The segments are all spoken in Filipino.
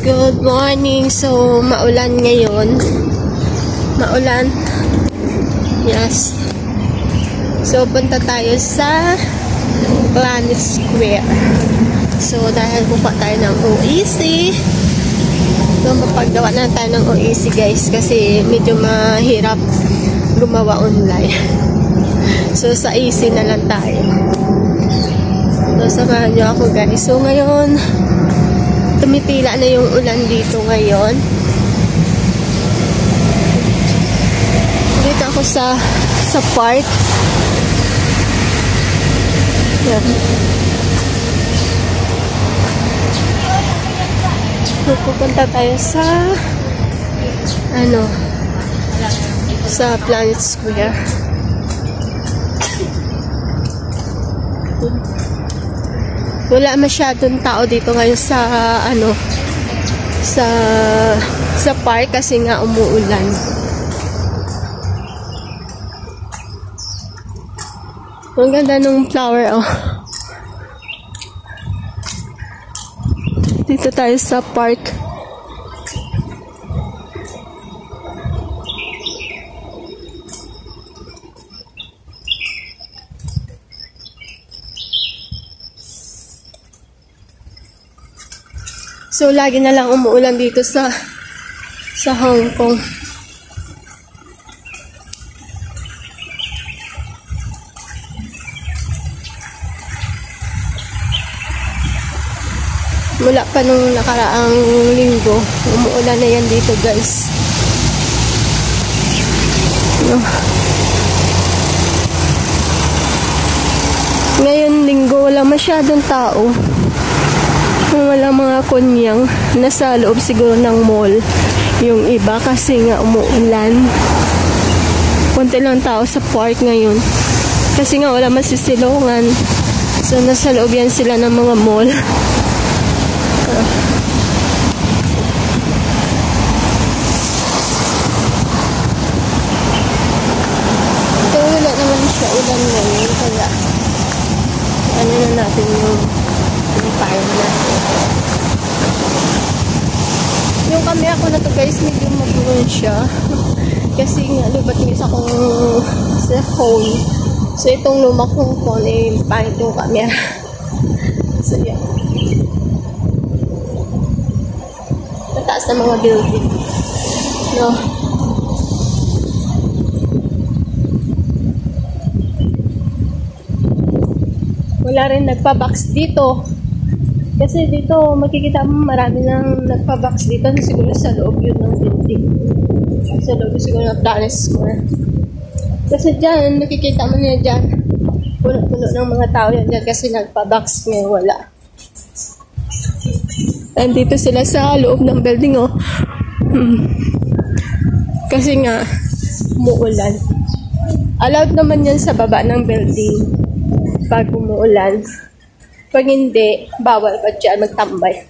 Good morning. So, maulan ngayon. Maulan. Yes. So, punta tayo sa Planet Square. So, dahil buka tayo ng OEC. So, mapaggawa na tayo ng OEC guys kasi medyo mahirap gumawa online. So, sa EC na lang tayo. So, samahan nyo ako guys. So, ngayon, tumitila na yung ulan dito ngayon. Dito ako sa park. Yan. So, pupunta tayo sa sa Planet Square. Wala masyadong tao dito ngayon sa sa park kasi nga umuulan. Ang ganda ng flower, oh. Dito tayo sa park. So, lagi na lang umuulan dito sa Hong Kong. Mula pa nung nakaraang linggo, umuulan na yan dito, guys. No. Ngayon linggo, wala masyadong tao. Wala mga kunyang nasa loob siguro ng mall yung iba kasi nga umuulan. Konti lang tao sa park ngayon kasi nga wala masisilungan, so nasa loob yan sila ng mga mall. So wala naman siya ulan ngayon kaya ano na natin yung fire natin. Yung camera ko na to guys, medyo magulo siya. Kasi nga, lubat yung isa kong sa phone. So, itong luma kong phone ay pangit yung camera. So, yan. Mataas na mga building. No? Wala rin nagpa-box dito. Kasi dito, makikita mo marami nang nagpa-box dito. Siguro sa loob yun ng building. Sa loob siguro ng Planet Square. Kasi dyan, nakikita mo niya dyan. Puno-puno ng mga tao yan dyan kasi nagpa-box ngayon wala. And dito sila sa loob ng building, oh. Kasi nga, umuulan. Allowed naman yan sa baba ng building pag umuulan. Pag hindi, bawal pa dyan magtambay.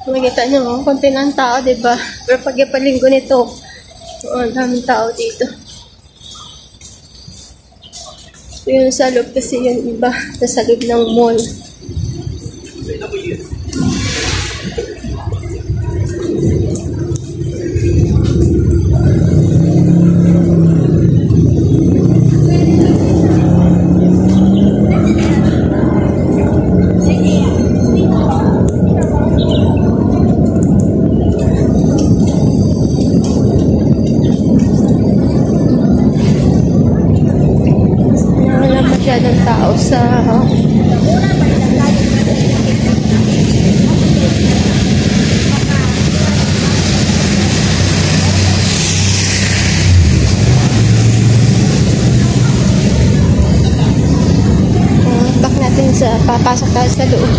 Makikita nyo, konti ng tao, diba? Pero pag ipalinggo nito, ang daming tao dito. So, yun sa loob kasi yung iba nasa loob ng mall. Masyadong tao sa back natin sa papasok tayo sa loob.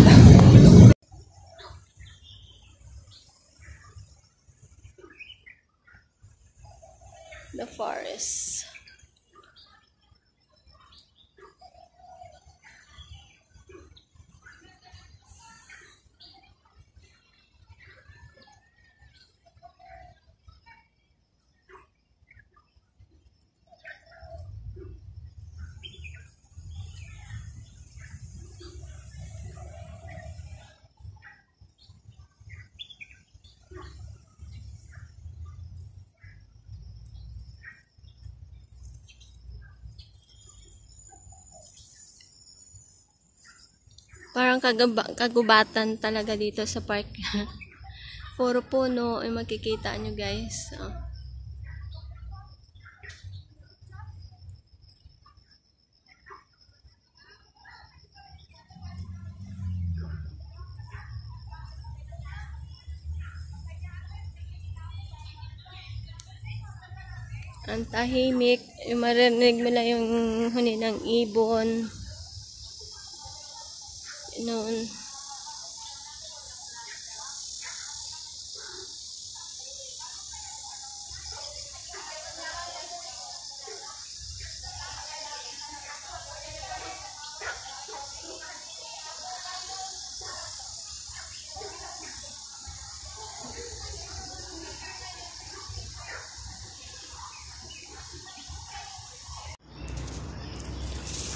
The forest. Parang kagubatan talaga dito sa park. Puro puno ay makikita nyo guys. Oh. Ang tahimik, marinig mo lang yung huni ng ibon. Noon.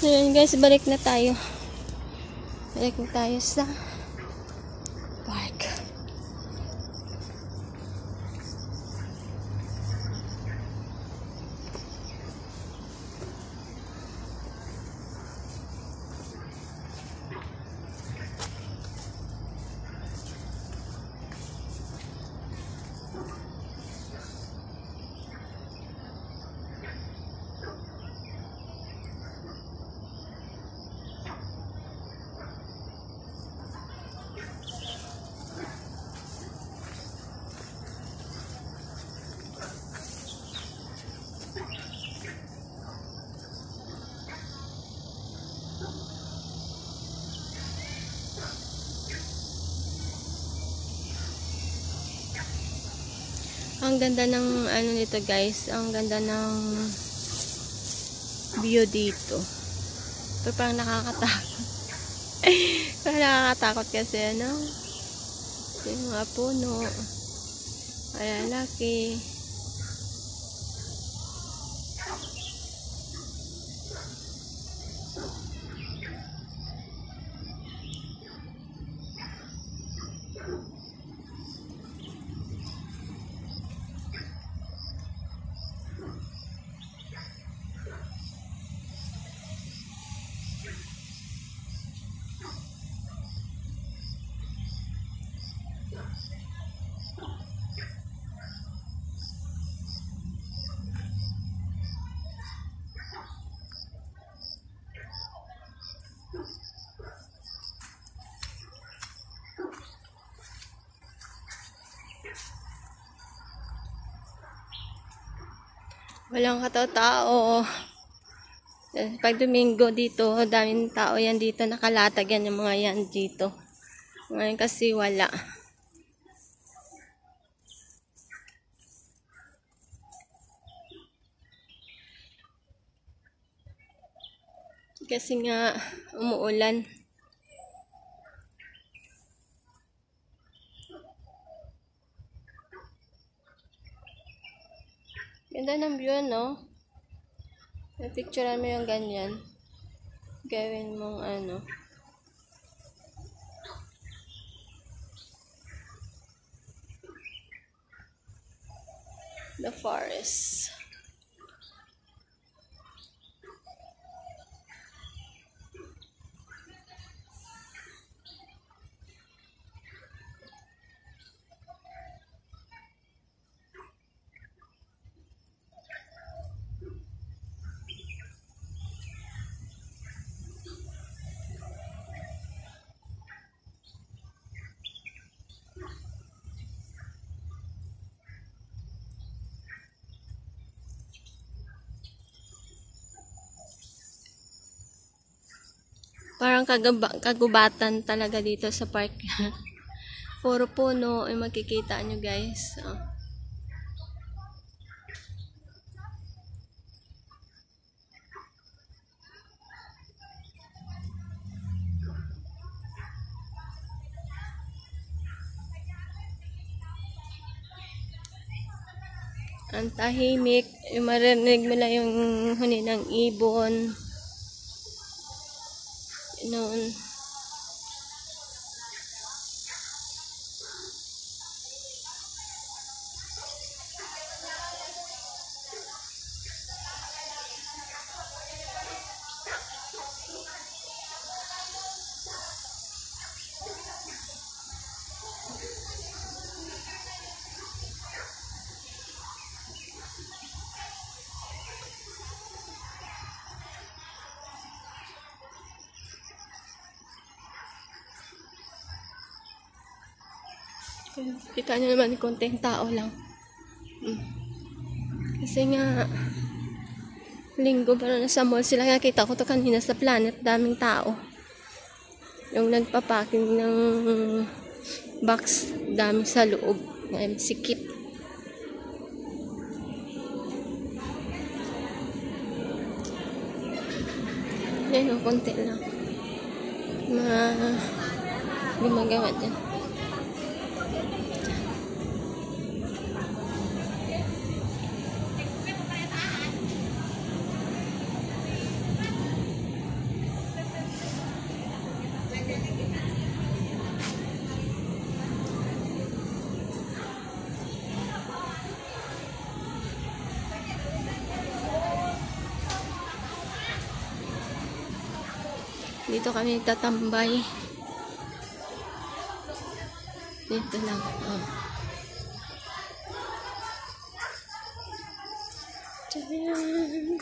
Ayan guys, balik na tayo. Balik na tayo sa park. Ang ganda ng ano nito guys, ang ganda ng view dito. Pero parang nakakatakot. Parang nakakatakot kasi ano, yung mga puno, kaya laki. Walang katao-tao. Pag Domingo dito, daming tao yan dito. Nakalatag yan yung mga yan dito. Ngayon kasi wala. Kasi nga umuulan. Ganda ng view, no? Picturean mo yung ganyan. Gawin mong ano. The forest. Parang kagubatan talaga dito sa park. Puro puno ay makikita nyo guys. Oh. Ang tahimik, marinig mo lang yung huni ng ibon. Noon. Kita nyo naman, konting tao lang. Kasi nga, linggo pa na nasa mall sila. Nakita ko to kanina sa Planet, daming tao. Yung nagpapacking ng box, dami sa loob. Sikip. Yan o, konti lang. Gumagawa dyan. Dito kami tatambay. Dito lang. Oh. Tadaan!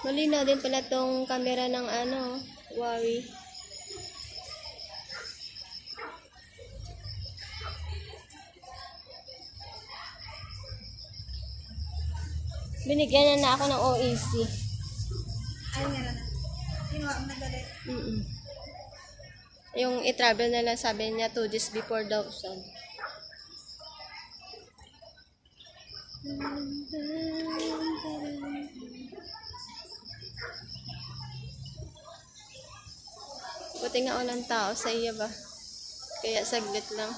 Malinaw din pala tong camera ng Huawei. Binigyan na ako ng OEC. Ay, meron na. Sino ang nagdali? Yung i-travel na lang, sabi niya 2 days before daw. Buti nga walang tao sa iya ba? Kaya saglit lang.